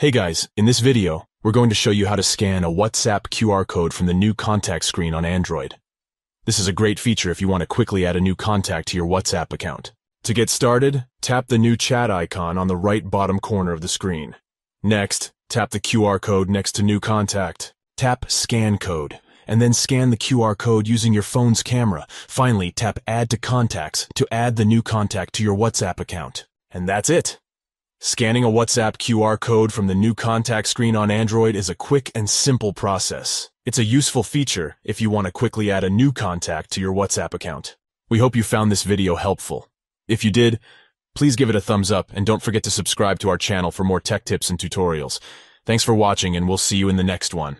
Hey guys, in this video, we're going to show you how to scan a WhatsApp QR code from the new contact screen on Android. This is a great feature if you want to quickly add a new contact to your WhatsApp account. To get started, tap the new chat icon on the right bottom corner of the screen. Next, tap the QR code next to new contact. Tap Scan Code, and then scan the QR code using your phone's camera. Finally, tap Add to Contacts to add the new contact to your WhatsApp account. And that's it! Scanning a WhatsApp QR code from the new contact screen on Android is a quick and simple process. It's a useful feature if you want to quickly add a new contact to your WhatsApp account. We hope you found this video helpful. If you did, please give it a thumbs up and don't forget to subscribe to our channel for more tech tips and tutorials. Thanks for watching, and we'll see you in the next one.